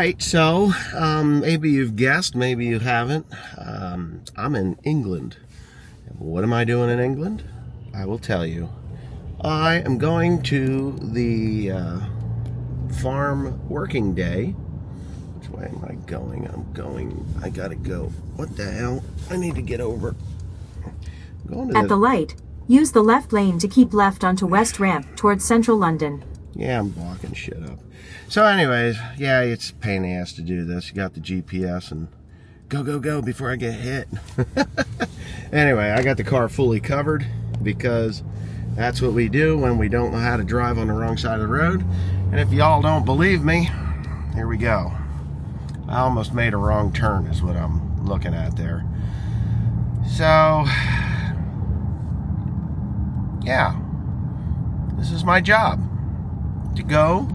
right, so maybe you've guessed, maybe you haven't. I'm in England. What am I doing in England? I will tell you. I am going to the farm working day. Which way am I going? I gotta go. What the hell? I need to get over. At the light, use the left lane to keep left onto West Ramp towards central London. Yeah, I'm blocking shit up. So anyways, yeah, it's a pain in the ass to do this. You got the GPS and go before I get hit. Anyway, I got the car fully covered because that's what we do when we don't know how to drive on the wrong side of the road. And if y'all don't believe me, here we go. I almost made a wrong turn is what I'm looking at there. So, yeah, this is my job. To go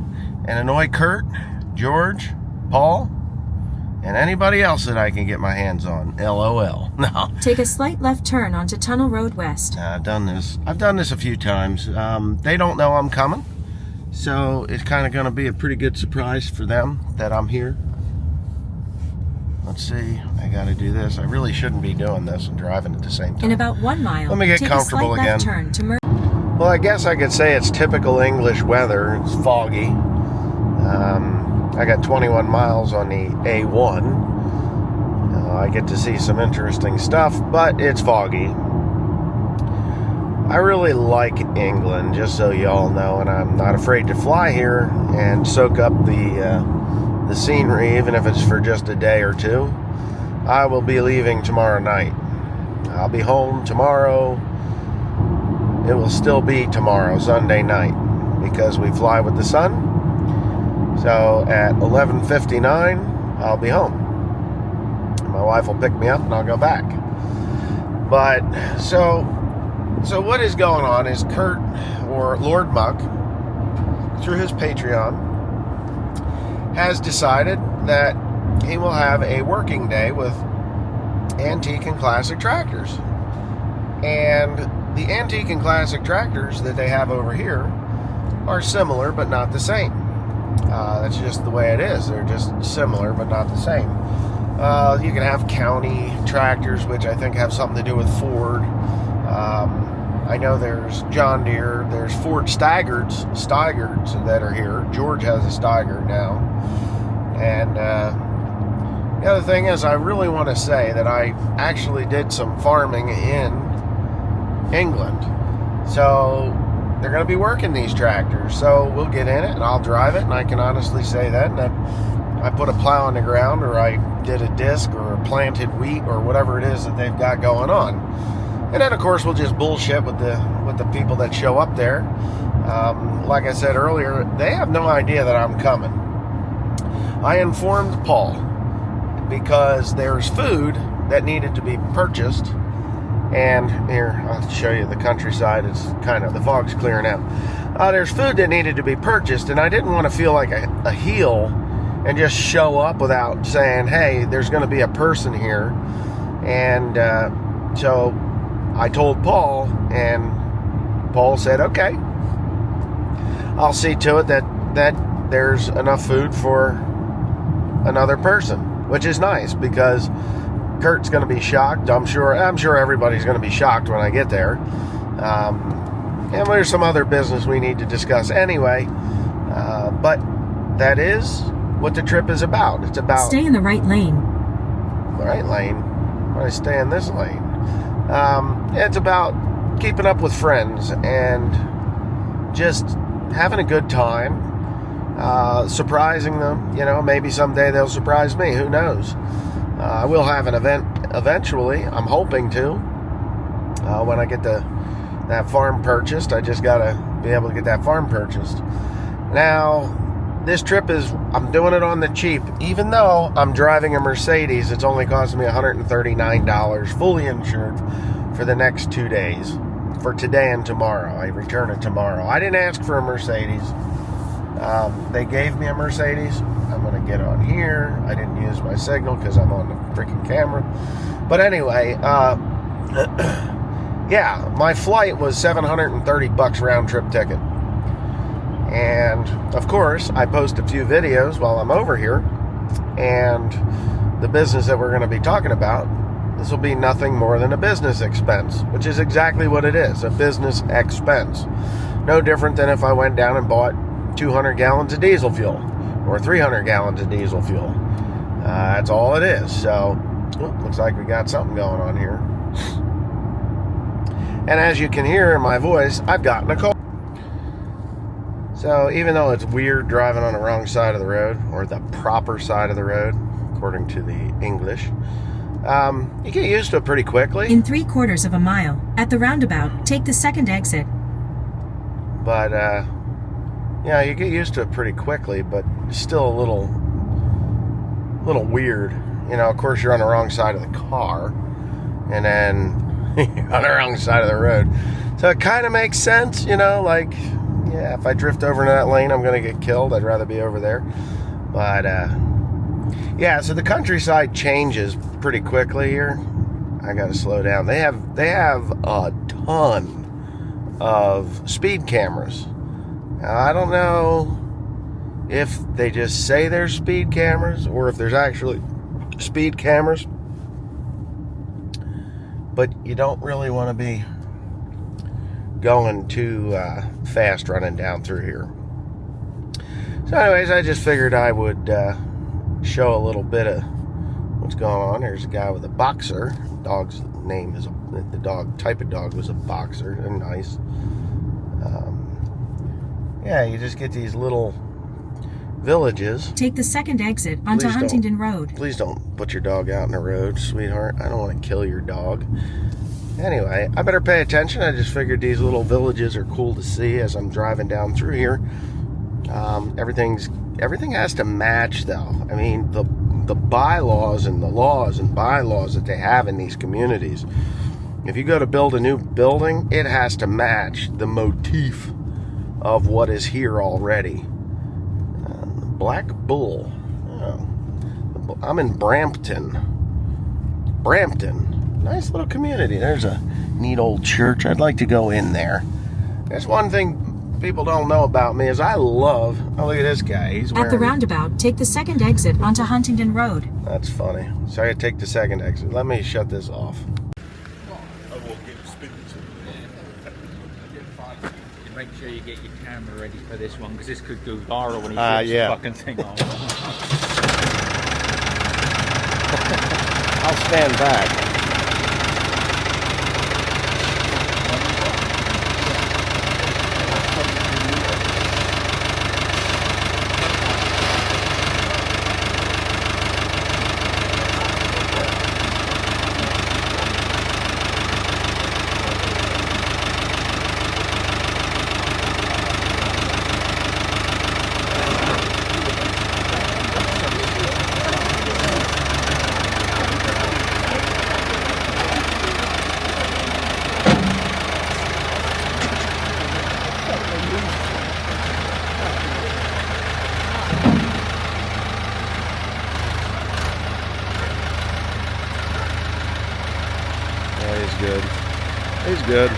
and annoy Kurt, George, Paul, and anybody else that I can get my hands on. LOL. No. Take a slight left turn onto Tunnel Road West. I've done this a few times. They don't know I'm coming, so it's kind of going to be a pretty good surprise for them that I'm here. Let's see. I got to do this. I really shouldn't be doing this and driving at the same time. In about 1 mile, let me get take comfortable a slight again. Left turn to Well, I guess I could say it's typical English weather. It's foggy. I got 21 miles on the A1. I get to see some interesting stuff, but it's foggy. I really like England, just so y'all know, and I'm not afraid to fly here and soak up the scenery, even if it's for just a day or two. I will be leaving tomorrow night. I'll be home tomorrow. It will still be tomorrow, Sunday night, because we fly with the sun. So at 11:59, I'll be home. My wife will pick me up and I'll go back. But so what is going on is Kurt, or Lord Muck, through his Patreon, has decided that he will have a working day with antique and classic tractors. And the antique and classic tractors that they have over here are similar but not the same. That's just the way it is. They're just similar but not the same. You can have county tractors, which I think have something to do with Ford. I know there's John Deere, there's Ford Steigerts that are here. George has a Steigert now. And the other thing is, I really want to say that I actually did some farming in England. So they're going to be working these tractors. So we'll get in it and I'll drive it, and I can honestly say that I put a plow in the ground, or I did a disc, or planted wheat, or whatever it is that they've got going on. And then of course we'll just bullshit with the people that show up there. Like I said earlier, they have no idea that I'm coming. I informed Paul because there's food that needed to be purchased. And here, I'll show you the countryside. It's kind of, the fog's clearing out. There's food that needed to be purchased, and I didn't want to feel like a heel and just show up without saying, hey, there's going to be a person here. And so I told Paul, and Paul said, okay, I'll see to it that there's enough food for another person, which is nice, because Kurt's going to be shocked. I'm sure everybody's going to be shocked when I get there. And there's some other business we need to discuss anyway. But that is what the trip is about. It's about... Stay in the right lane. The right lane? Why do I stay in this lane? It's about keeping up with friends and just having a good time. Surprising them. Maybe someday they'll surprise me. Who knows? I will have an event eventually. I'm hoping to. When I get that farm purchased, I just got to be able to get that farm purchased. Now, this trip I'm doing it on the cheap. Even though I'm driving a Mercedes, it's only costing me $139, fully insured, for the next 2 days. For today and tomorrow. I return it tomorrow. I didn't ask for a Mercedes. They gave me a Mercedes. I'm going to get on here. I didn't use my signal because I'm on the freaking camera. But anyway, yeah, my flight was $730 round trip ticket. And of course, I post a few videos while I'm over here And the business that we're going to be talking about, this will be nothing more than a business expense, which is exactly what it is, a business expense. No different than if I went down and bought 200 gallons of diesel fuel or 300 gallons of diesel fuel. That's all it is. So, looks like we got something going on here. And as you can hear in my voice, I've gotten a cold. So even though it's weird driving on the wrong side of the road, or the proper side of the road, according to the English, you get used to it pretty quickly. In 3/4 of a mile, at the roundabout, take the second exit. But, yeah, you get used to it pretty quickly, but it's still a little weird. You know, of course, you're on the wrong side of the car, and then you're on the wrong side of the road. So it kind of makes sense, you know, like, yeah, if I drift over into that lane, I'm going to get killed. I'd rather be over there. But, yeah, so the countryside changes pretty quickly here. I got to slow down. They have a ton of speed cameras. Now, I don't know if they just say there's speed cameras or if there's actually speed cameras. But you don't really want to be going too fast running down through here. So anyways, I just figured I would show a little bit of what's going on. There's a guy with a boxer. Dog's name is the dog type of dog was a boxer. They're nice. Yeah, you just get these little villages. Take the second exit onto Huntington Road. Please don't put your dog out in the road, sweetheart. I don't want to kill your dog. Anyway, I better pay attention. I just figured these little villages are cool to see as I'm driving down through here. Everything has to match, though. I mean, the bylaws and the laws and bylaws that they have in these communities. If you go to build a new building, it has to match the motif of what is here already. Black Bull. Oh. I'm in Brampton. Nice little community. There's a neat old church. I'd like to go in there. There's one thing people don't know about me is I love... Oh, look at this guy. He's wearing... At the roundabout, take the second exit onto Huntington Road. That's funny. So I take the second exit. Let me shut this off. Make sure you get your camera ready for this one, because this could go viral when he flips the fucking thing on. I'll stand back. Good. He's good.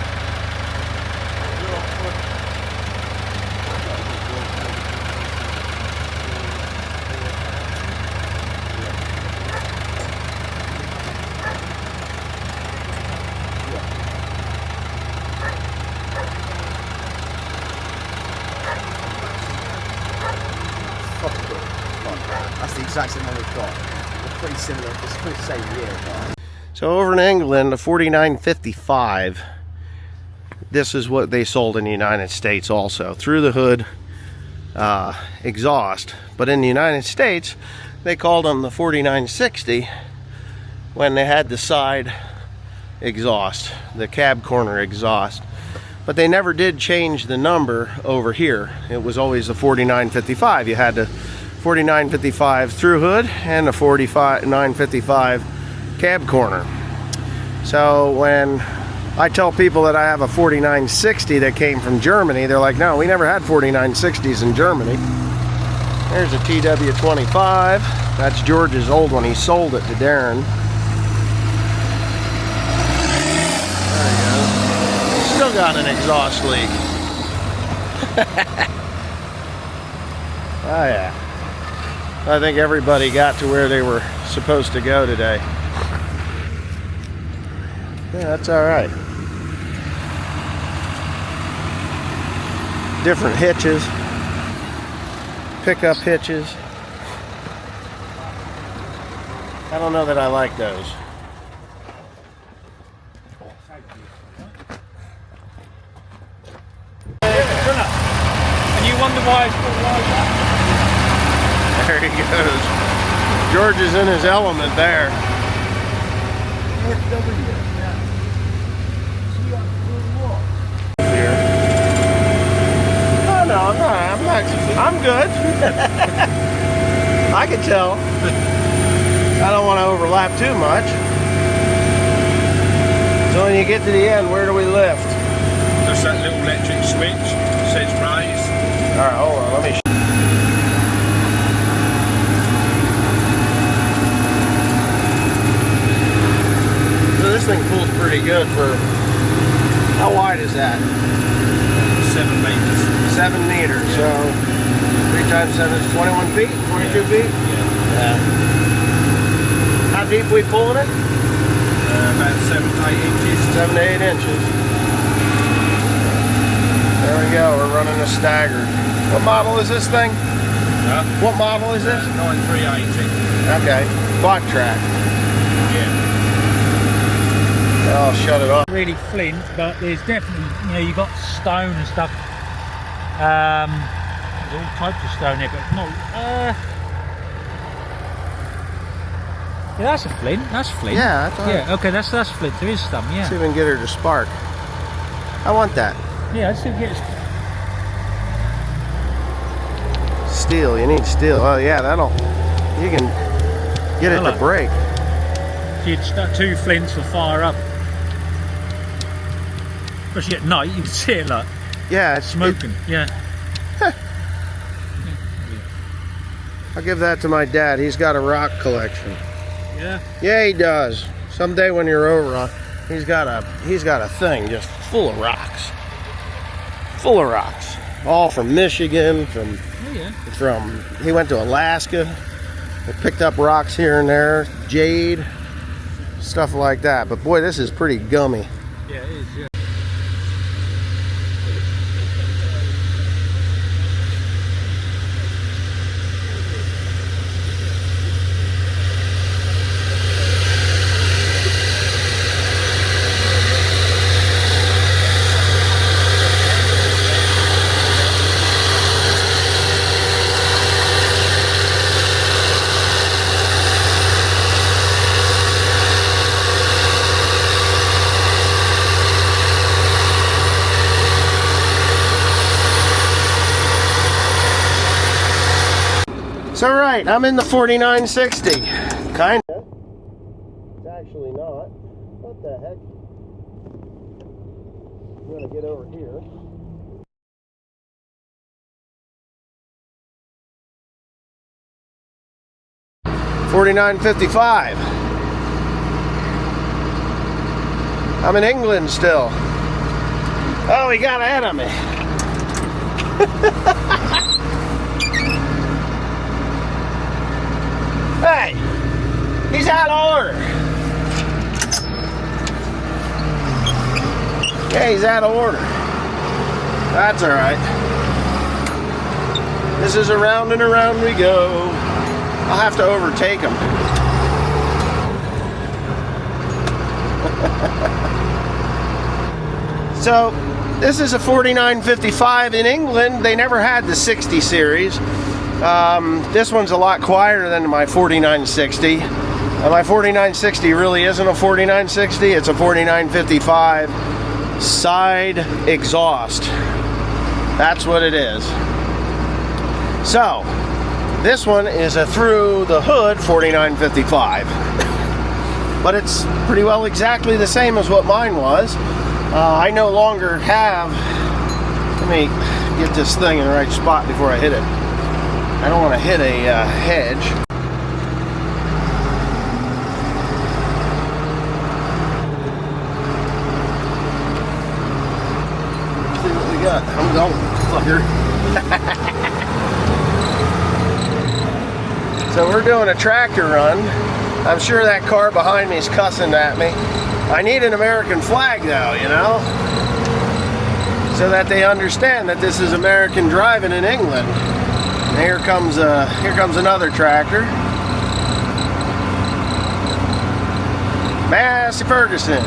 That's the exact same one we've got. They're pretty similar. It's pretty the same year, but... So over in England, the 4955, this is what they sold in the United States also. Through the hood exhaust. But in the United States, they called them the 4960 when they had the side exhaust, the cab corner exhaust. But they never did change the number over here. It was always the 4955. You had the 4955 through hood and the 4955 cab corner. So when I tell people that I have a 4960 that came from Germany, they're like, no, we never had 4960s in Germany. There's a TW25. That's George's old one. He sold it to Darren. There he goes. Still got an exhaust leak. Oh yeah. I think everybody got to where they were supposed to go today. Yeah, that's all right. Different hitches, pickup hitches. I don't know that I like those. And you wonder why it's called like that? There he goes. George is in his element there. Oh no, I'm not. I'm good. I can tell. I don't want to overlap too much. So when you get to the end, where do we lift? Just that little electric switch says raise. All right, hold on. Let me. So this thing pulls pretty good for. How wide is that? 7 meters. 7 meters. So 3 times 7 is 21 feet. 22 feet. Yeah. How deep we pulling it? About 7 to 8 inches. 7 to 8 inches. There we go. We're running a staggered. What model is this thing? What model is this? 9380. Okay. Quad track. Yeah. I'll shut it off. Really flint, but there's definitely, you know, you got stone and stuff. There's all types of stone here, but not. Yeah, that's a flint. That's flint. Yeah, that's all right. Yeah. Okay, that's flint. There is some. Yeah. See if we can get her to spark. I want that. Yeah. Let's see if we get Steel. You need steel. Oh yeah, that'll. You can get it to break. You'd start 2 flints will fire up. Especially at night, you can see it like Yeah, it's smoking. Yeah. I'll give that to my dad. He's got a rock collection. Yeah. Yeah, he does. Someday when you're over, he's got a thing just full of rocks. Full of rocks. All from Michigan, from he went to Alaska. He picked up rocks here and there, jade, stuff like that. But boy, this is pretty gummy. Yeah, it is. Yeah. So right, I'm in the 4960. Kinda. It's actually not. What the heck? I'm gonna get over here. $49.55. I'm in England still. Oh, he got ahead of me. Hey, he's out of order. Yeah, he's out of order. That's all right. This is around and around we go. I'll have to overtake him. So, this is a 4955. In England, they never had the 60 series. This one's a lot quieter than my 4960. My 4960 really isn't a 4960, it's a 4955 side exhaust. That's what it is. So, this one is a through the hood 4955. But it's pretty well exactly the same as what mine was. I no longer have, let me get this thing in the right spot before I hit it. I don't want to hit a hedge. Let's see what we got. I'm going, fucker. So we're doing a tractor run. I'm sure that car behind me is cussing at me. I need an American flag though, you know, so that they understand that this is American driving in England. And here comes another tractor. Massey Ferguson.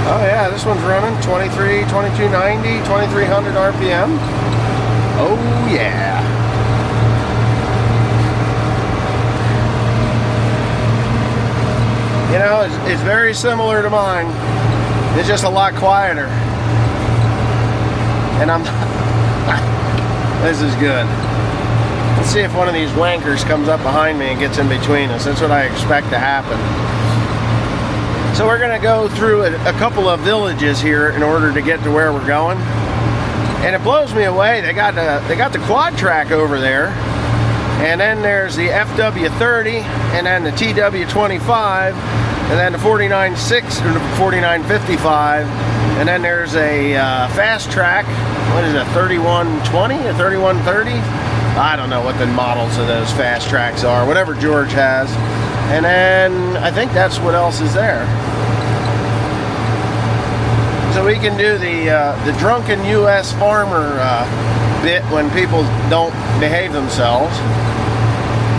Oh yeah, this one's running 2290, 2300 RPM. Oh yeah. You know, it's very similar to mine. It's just a lot quieter. And this is good. Let's see if one of these wankers comes up behind me and gets in between us. That's what I expect to happen. So we're gonna go through a couple of villages here in order to get to where we're going. And it blows me away. They got the quad track over there. And then there's the FW30, and then the TW25, and then the 49.6 or the 49.55, and then there's a fast track. What is it, 3120 or 3130? I don't know what the models of those fast tracks are. Whatever George has, and then I think that's what else is there. So we can do the drunken U.S. farmer bit when people don't behave themselves.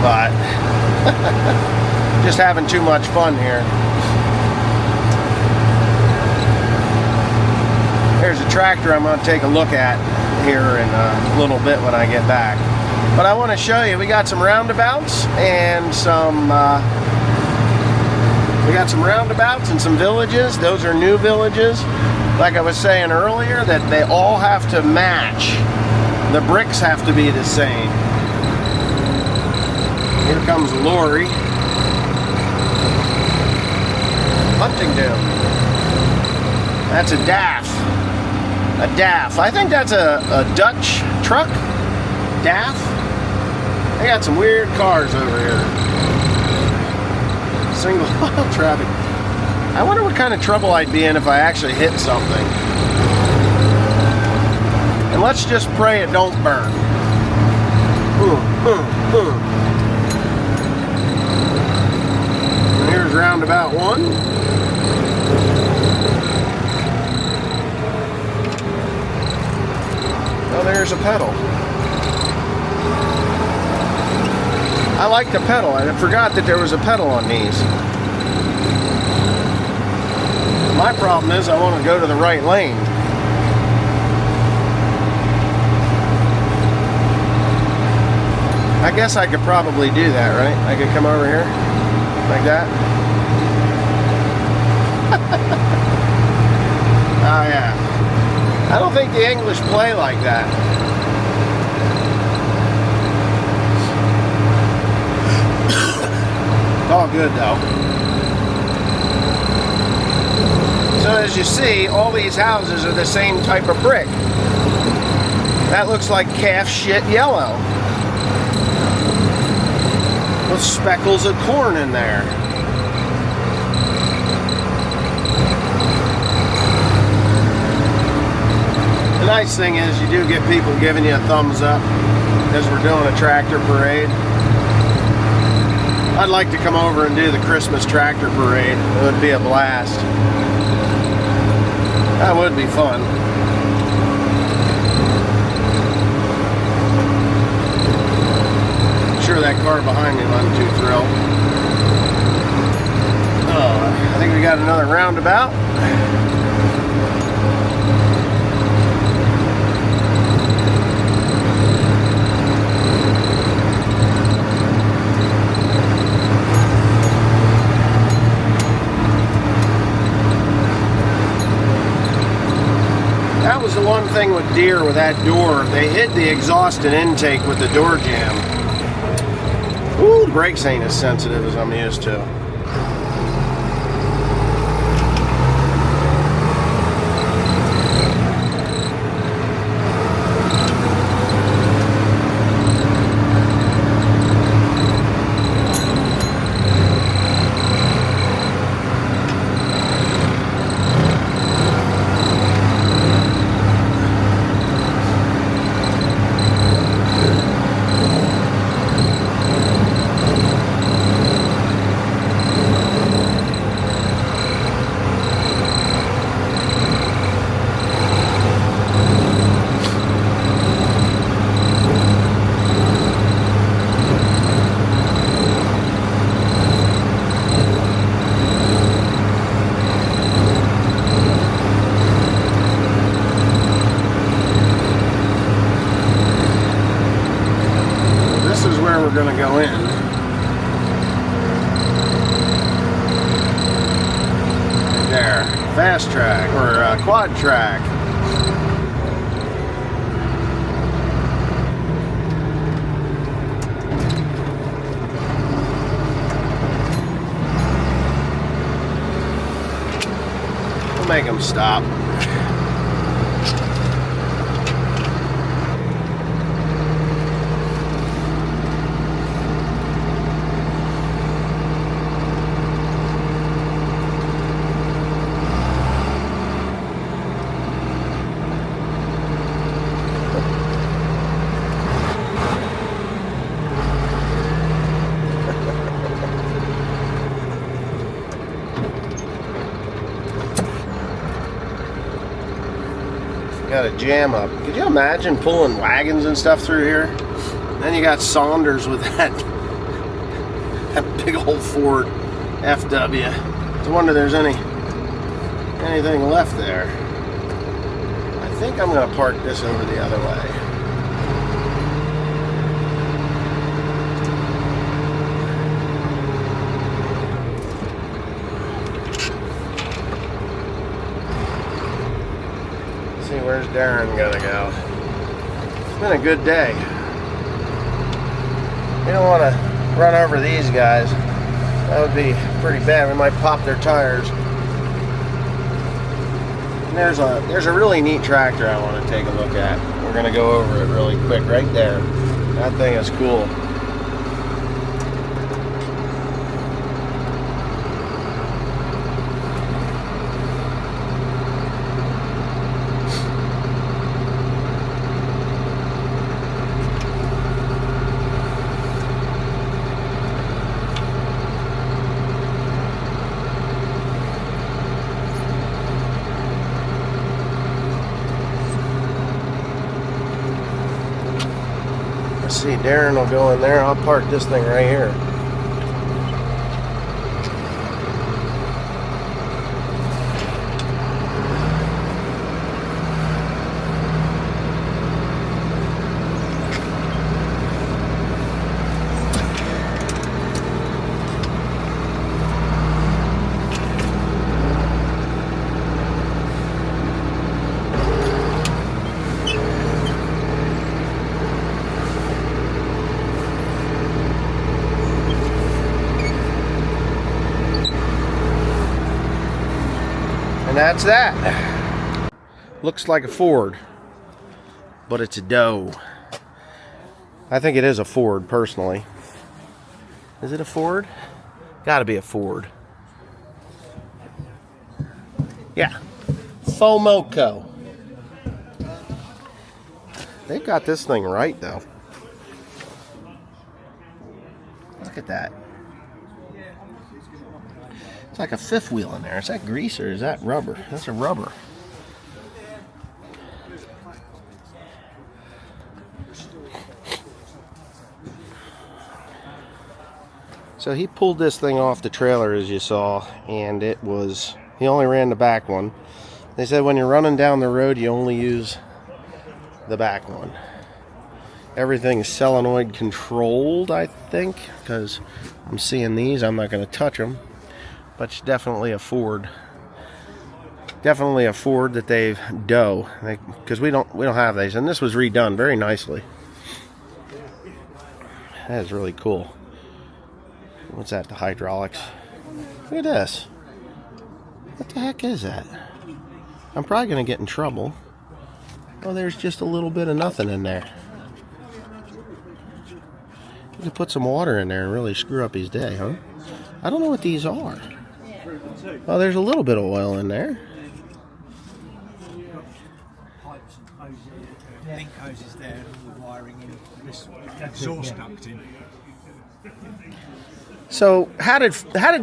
But just having too much fun here. There's a tractor I'm going to take a look at here in a little bit when I get back. But I want to show you, we got some roundabouts and some villages. Those are new villages. Like I was saying earlier, that they all have to match. The bricks have to be the same. Here comes a lorry. Huntingdon. That's a DAF. A DAF. I think that's a Dutch truck. DAF. They got some weird cars over here. Single file traffic. I wonder what kind of trouble I'd be in if I actually hit something. And let's just pray it don't burn. And here's roundabout 1. Oh, there's a pedal. I like the pedal. I forgot that there was a pedal on these. My problem is I want to go to the right lane. I guess I could probably do that, right? I could come over here, like that. Oh yeah. I don't think the English play like that. It's all good though. So as you see, all these houses are the same type of brick. That looks like calf shit yellow. With speckles of corn in there. The nice thing is you do get people giving you a thumbs up as we're doing a tractor parade. I'd like to come over and do the Christmas tractor parade. It would be a blast. That would be fun. I'm sure that car behind me wasn't too thrilled. I think we got another roundabout. That was the one thing with Deere with that door. They hid the exhaust and intake with the door jamb. Ooh, the brakes ain't as sensitive as I'm used to. There, fast track or quad track. We'll make them stop. Got a jam up. Could you imagine pulling wagons and stuff through here? Then you got Saunders with that big old Ford FW. It's a wonder there's anything left there. I think I'm gonna park this over the other way. Where's Darren gonna go? It's been a good day. We don't want to run over these guys. That would be pretty bad. We might pop their tires. And there's a really neat tractor I want to take a look at. We're gonna go over it really quick right there. That thing is cool. See, Darren will go in there. I'll park this thing right here. And that's that. Looks like a Ford, but it's a Doe. I think it is a Ford, personally. Is it a Ford? Gotta be a Ford. Yeah. Fomoco. They've got this thing right, though. Look at that. It's like a fifth wheel in there. Is that grease or is that rubber? That's a rubber. So he pulled this thing off the trailer, as you saw, and he only ran the back one. They said when you're running down the road, you only use the back one. Everything's solenoid controlled, I think, because I'm seeing these. I'm not going to touch them. But it's definitely a Ford. Definitely a Ford that they've Doe, because we don't have these, and this was redone very nicely. That is really cool. What's that? The hydraulics. Look at this. What the heck is that? I'm probably gonna get in trouble. Oh, there's just a little bit of nothing in there. You could put some water in there and really screw up his day, huh? I don't know what these are. Oh, there's a little bit of oil in there. Link hoses there and all the wiring in this exhaust duct in. So how did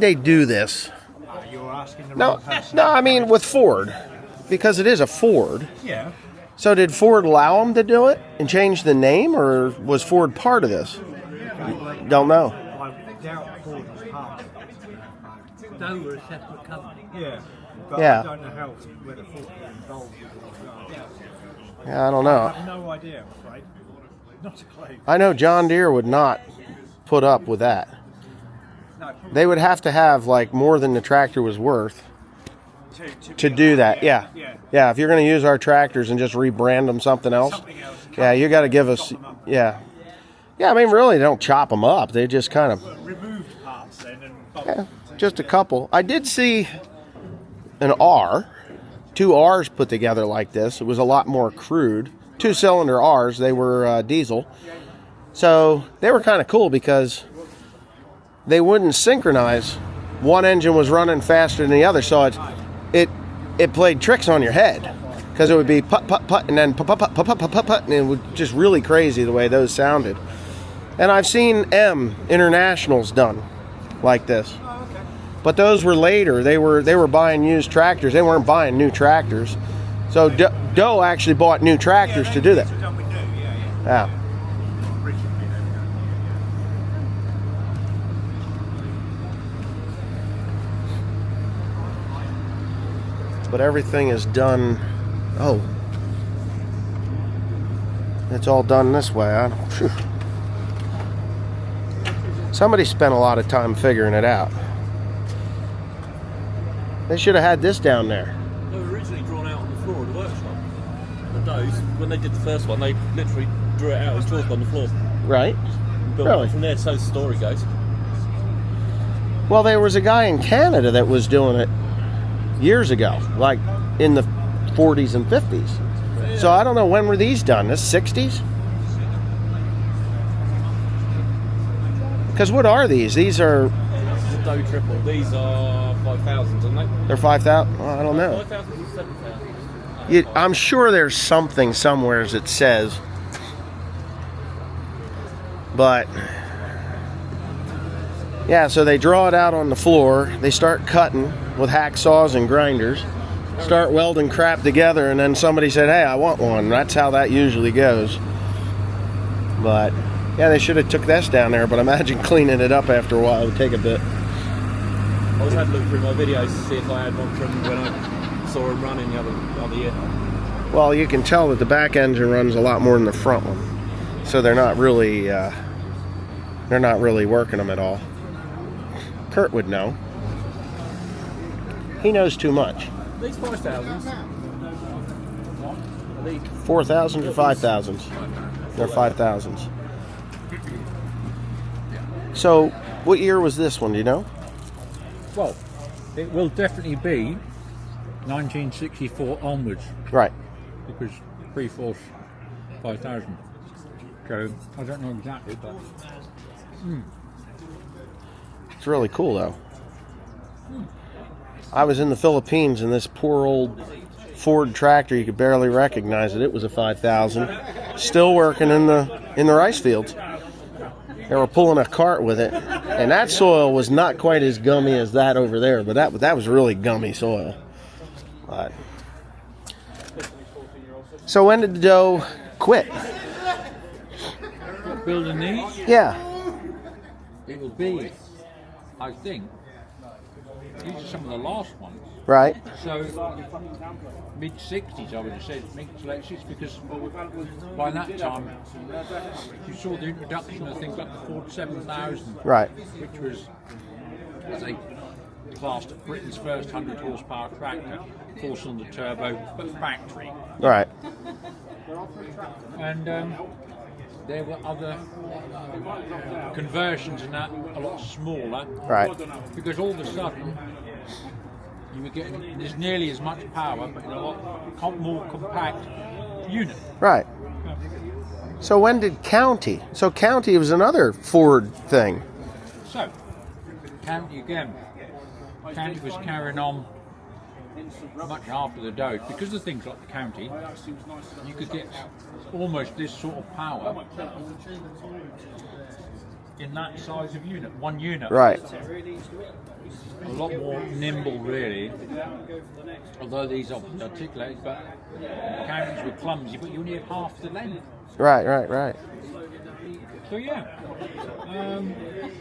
they do this? You're asking the No, wrong person. no, I mean with Ford, because it is a Ford. Yeah. So did Ford allow them to do it and change the name, or was Ford part of this? Don't know. I doubt Ford was part of it. Doe were a separate company. Yeah. But Yeah. I don't know whether Ford were involved with it. Yeah, I don't I know. have no idea, I'm afraid. Not a clue. I know John Deere would not put up with that. They would have to have like more than the tractor was worth to do that. Yeah. If you're going to use our tractors and just rebrand them something else, yeah, you got to give us. Yeah. I mean, really, they don't chop them up. They just kind of just a couple. I did see an R, 2 R's put together like this. It was a lot more crude. 2-cylinder R's. They were diesel, so they were kind of cool because they wouldn't synchronize. One engine was running faster than the other, so it played tricks on your head because it would be put put put and then put put put put put put put, and it was just really crazy the way those sounded. And I've seen M Internationals done like this, but those were later. They were buying used tractors. They weren't buying new tractors. So Doe actually bought new tractors to do that. Yeah. But everything is done. Oh, it's all done this way. Somebody spent a lot of time figuring it out. They should have had this down there. They were originally drawn out on the floor of the workshop. And those, when they did the first one, they literally drew it out and chalked on the floor. Right. Built Really? it from there, so the story goes. Well, there was a guy in Canada that was doing it years ago, like in the 40s and 50s. Yeah. So I don't know, when were these done? The 60s? Because what are these? These are... This is a Doe triple. These are 5,000s, aren't they? They're 5,000? Well, I don't know. 5,000 and 7,000. I'm sure there's something somewhere that says, but yeah, so they draw it out on the floor, they start cutting with hacksaws and grinders, start welding crap together, and then somebody said, hey, I want one. That's how that usually goes. But yeah, they should have took this down there, but imagine cleaning it up after a while. It would take a bit. I was had to look through my videos to see if I had one from when I saw him running the other year. Well, you can tell that the back engine runs a lot more than the front one, so they're not really working them at all. Kurt would know. He knows too much. These 5,000s. 4,000s or 5,000s? They're 5,000s. So, what year was this one? Do you know? Well, it will definitely be 1964 onwards. Right. Because pre-force 5,000. So I don't know exactly, but It's really cool, though. I was in the Philippines, and this poor old Ford tractor, you could barely recognize it. It was a 5,000, still working in the rice fields. They were pulling a cart with it, and that soil was not quite as gummy as that over there, but that was really gummy soil. But, so when did Doe quit? building these, Yeah. it will be, I think, these are some of the last ones. Right. So mid-60s, I would have said mid-60s, because by that time you saw the introduction of things like the Ford 7000, Right. which was, as they classed it, Britain's first 100 horsepower tractor, 4-cylinder turbo, but factory. Right. And there were other conversions in that, a lot smaller. Right. Because all of a sudden you were getting there's nearly as much power, but in a lot more compact unit. Right. So when did County? So County was another Ford thing. So County again. County was carrying on much after the Doge, because of things like the County. You could get almost this sort of power in that size of unit, one unit. Right. A lot more nimble, really. Although these are articulated, but Counties were clumsy, but you only had half the length. Right. So yeah.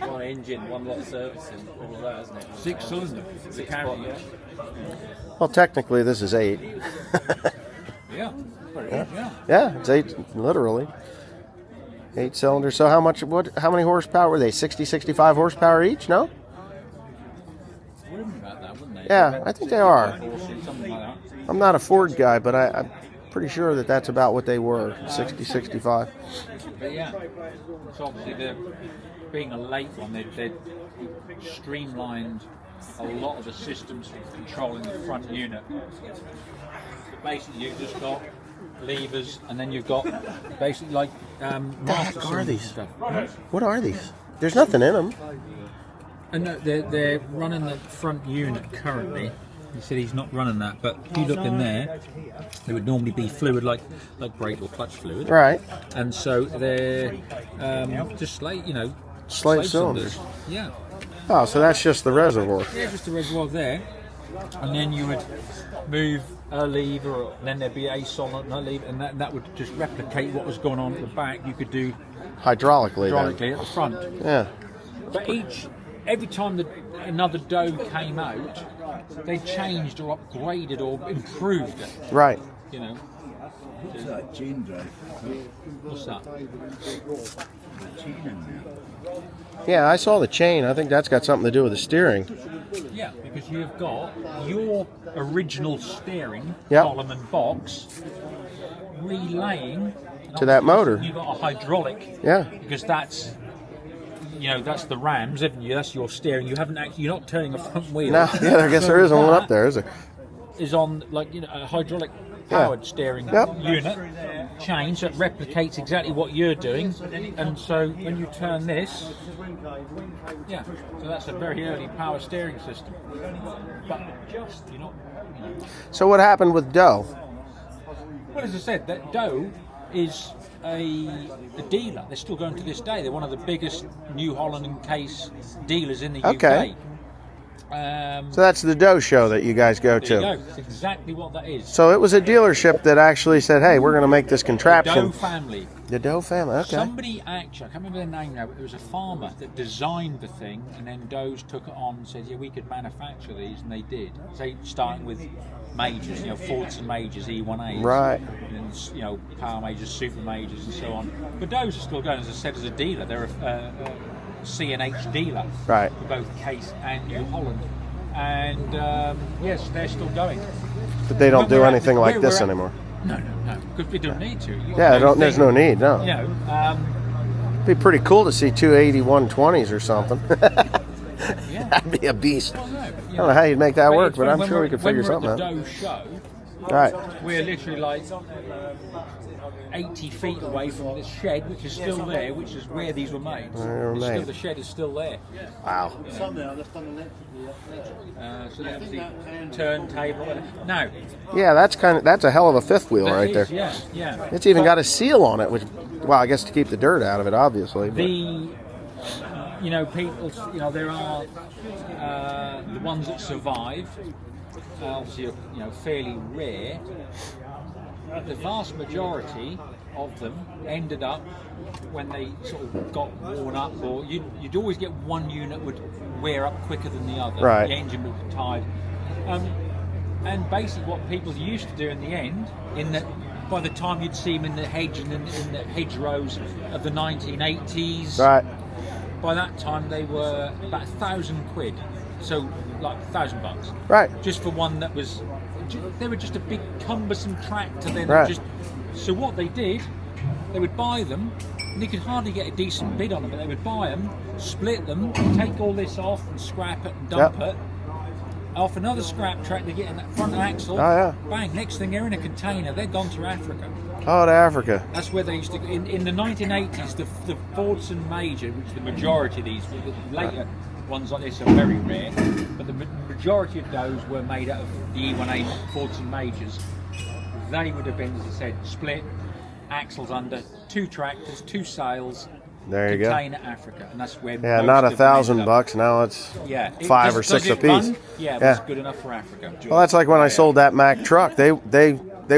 One engine, one lot of servicing, all of that, isn't it? 6-cylinder. The County. Well, technically this is 8. Yeah. Yeah. Yeah, it's 8, literally. 8 cylinders. So how many horsepower were they? 60, 65 horsepower each? No? Wouldn't about that, wouldn't they? Yeah, I think they are. Something like that. I'm not a Ford guy, but I'm pretty sure that's about what they were, 60, 65. But yeah, so obviously they're being a late one. They've streamlined a lot of the systems for controlling the front unit. Basically, you've just got levers, and then you've got basically like master are these? stuff. What are these? There's nothing in them. And no, they're running the front unit currently. He said he's not running that, but if you look in there, there would normally be fluid like brake or clutch fluid. Right. And so they're just like, Slate cylinders. Yeah. Oh, so that's just the reservoir. Yeah, just the reservoir there. And then you would move a lever, and then there'd be a solid and a lever, and that would just replicate what was going on at the back. You could do Hydraulically. hydraulically at the front. Yeah. But every time another dough came out, they changed or upgraded or improved it. Right. You know. What's that? Yeah, I saw the chain. I think that's got something to do with the steering. Yeah, because you've got your original steering Yep. column and box relaying To that motor. You've got a hydraulic. Yeah. Because that's the rams, haven't you? That's your steering. You haven't actually. You're not turning a front wheel. No, yeah, I guess there isn't one up there, is there? Is on a hydraulic powered steering unit change that replicates exactly what you're doing, and so when you turn this, so that's a very early power steering system. But you're not. So what happened with Doe? Well, as I said, that Doe is a dealer. They're still going to this day. They're one of the biggest New Holland and Case dealers in the Okay. UK. So that's the Doe show that you guys go There you to. go. That's exactly what that is. So it was a dealership that actually said, hey, we're going to make this Doe contraption. family. The Doe family, okay. Somebody actually, I can't remember their name now, but there was a farmer that designed the thing, and then Doe's took it on and said, yeah, we could manufacture these, and they did. So starting with majors, Fords and majors, E1As. Right. And then, power majors, super majors, and so on. But Doe's are still going, as I said, as a dealer. They're a C&H dealer. Right. For both Case and New Holland. And, yes, they're still going. But they don't do anything like where this we're at- anymore. No, because we don't need to. Yeah, there's no need, no. It'd be pretty cool to see two 8120s or something. Yeah. That'd be a beast. Well, no, I don't know how you'd make that work, but I'm sure we could figure something out. When we're at the Doe show, Right. we're literally like 80 feet away from the shed, which is still there, which is where these were made. The shed is still there. Wow. So that's the turntable. Now, Yeah, that's a hell of a fifth wheel right there. Yeah. It's even got a seal on it, which, well, I guess to keep the dirt out of it, obviously. But. People, there are the ones that survive, obviously, fairly rare. The vast majority of them ended up when they sort of got worn up, or you'd always get one unit would wear up quicker than the other. Right. The engine would get tired. And basically what people used to do in the end, by the time you'd see them in the hedge and in the hedgerows of the 1980s, Right. by that time they were about £1,000, so like $1,000. Right. Just for one that was, they were just a big cumbersome tractor. Then Right. So what they did, they would buy them, and you could hardly get a decent bid on them. But they would buy them, split them, take all this off, and scrap it and dump it. Off another scrap track to get in that front axle. Oh, yeah. Bang! Next thing they're in a container. They're gone to Africa. Oh, to Africa. That's where they used to. In the 1980s, the Fordson Major, which the majority of these, the later ones like this are very rare, but the majority of those were made out of the E1A Fordson Majors. They would have been, as I said, split, axles under, 2 tractors, 2 sails, There you go. container Africa, and that's where. Yeah, most not of them ended $1,000 up. bucks. Now it's $5 or $6 Does it a piece. run? Yeah, but Yeah. it's good enough for Africa. Well, that's like when I sold that Mack truck. They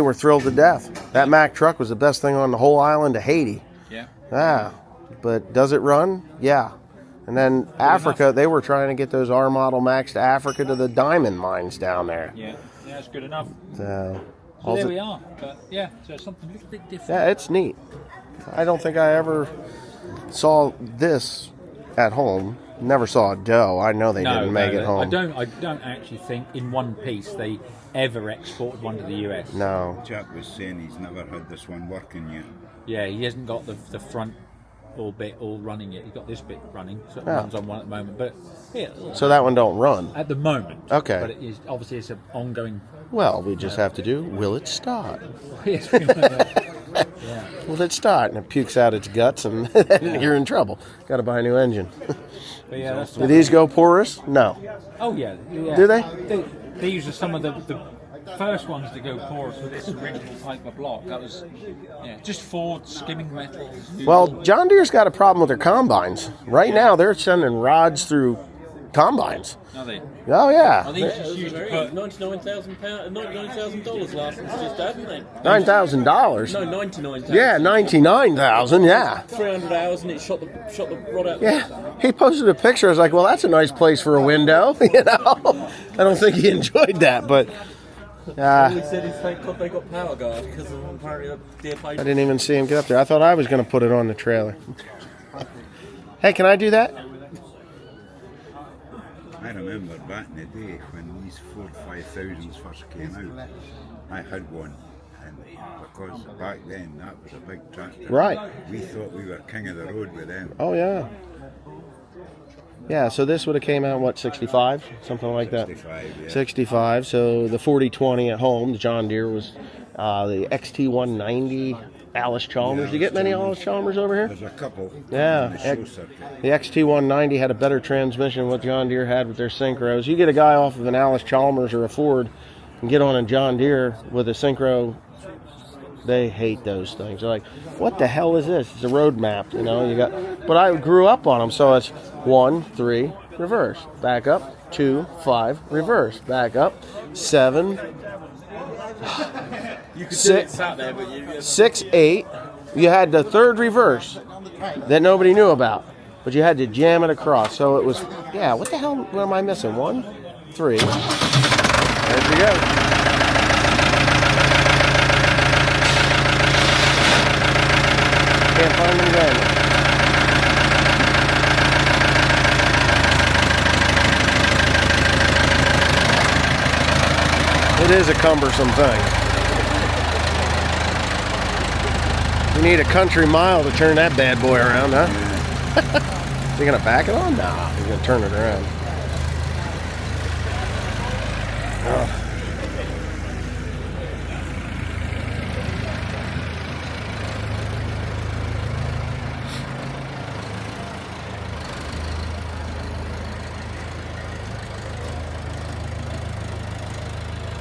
were thrilled to death. That Mack truck was the best thing on the whole island of Haiti. Yeah. Ah, but does it run? Yeah. And then Africa, they were trying to get those R model Macks to Africa to the diamond mines down there. Yeah, it's good enough. So So there we are. But yeah, so something a little bit different. yeah, it's neat. I don't think I ever saw this at home. Never saw a doe. I know they didn't make it home. I don't actually think in one piece they ever exported one to the US. No. Jack was saying he's never had this one working yet. Yeah, he hasn't got the front all running yet. He's got this bit running, so it Oh. runs on one at the moment. But yeah, So that one don't run. at the moment. Okay. But it is obviously it's an ongoing. Well, we just have to do, will it start? Yeah. Will it start? And it pukes out its guts and then you're in trouble. Got to buy a new engine. But yeah, that's Do these go porous? No. Oh yeah. Do they? These are some of the first ones to go porous with this original type of block. That was just Ford skimming metals. Well, John Deere's got a problem with their combines. Right now, they're sending rods through combines. Are they? Oh, yeah. Are these just used to put? $99,000 license just haven't they? $9,000. No, 99,000. Yeah, 99,000. Yeah. 300 hours and it shot the rod out. Yeah. He posted a picture. I was like, well, that's a nice place for a window. You know, I don't think he enjoyed that, but He said he's thank God they got power guard because apparently deer I didn't even see him get up there. I thought I was going to put it on the trailer. Hey, can I do that? I remember back in the day when these Ford 5000s first came out, I had one. And because back then that was a big tractor. Right. We thought we were king of the road with them. Oh, yeah. Yeah, so this would have came out, what, 65? Something like that. 65, yeah. 65. So the 4020 at home, the John Deere was the XT190 Alice Chalmers. Yeah, you get many Alice Alice Chalmers over here? There's a couple Yeah. on the show circuit. The XT190 had a better transmission than what John Deere had with their synchros. You get a guy off of an Alice Chalmers or a Ford and get on a John Deere with a synchro, they hate those things. They're like, what the hell is this? It's a road map, you know. But I grew up on them, so it's 1, 3, reverse, back up, 2, 5, reverse, back up, 7, You could 6, out there, but you 6, 8. You had the third reverse that nobody knew about, but you had to jam it across. So it was, yeah, what the hell what am I missing? 1, 3. There you go. Can't find them again. It is a cumbersome thing. You need a country mile to turn that bad boy around, huh? Is he gonna back it on? Nah, he's gonna turn it around. Oh.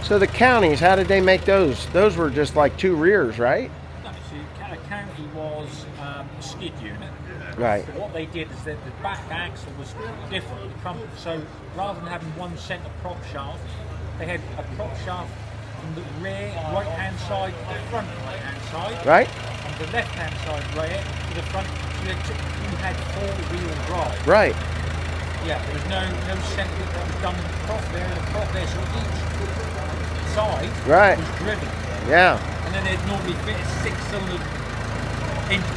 So the counties, how did they make those? Those were just like 2 rears, right? No, see, a county was a skid unit. Right. But what they did is that the back axle was different. So rather than having one centre prop shaft, they had a prop shaft from the rear right-hand side to the front right-hand side. Right? And the left-hand side rear to the front. So you had 4-wheel drive. Right. Yeah, there was no centre that was done in the prop there and the prop there. So each side Right. was driven. Yeah. And then they'd normally fit a 6-cylinder engine.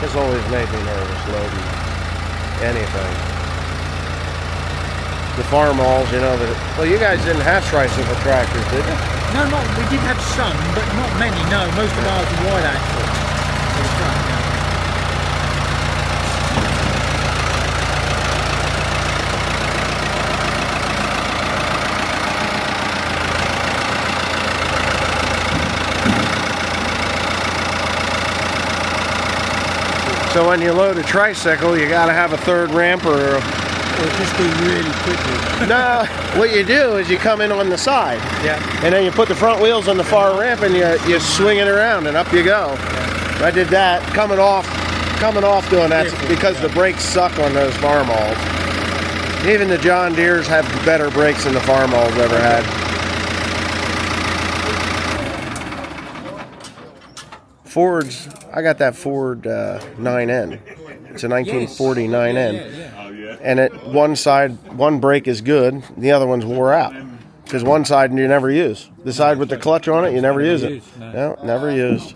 This always made me nervous loading anything. The farmalls, you know, well, you guys didn't have tricycle tractors, did you? No, we did have some, but not many. No, most of ours were wide axle. So when you load a tricycle, you got to have a third ramp or just go really quickly. no, what you do is you come in on the side. Yeah. And then you put the front wheels on the far ramp and you swing it around and up you go. I did that coming off doing that because the brakes suck on those farmalls. Even the John Deeres have better brakes than the farmalls ever had. Fords I got that Ford 9N. It's a 1940 9N. And one brake is good, the other one's wore out. Because one side you never use. The side with the clutch on it, you never use it. No, never used.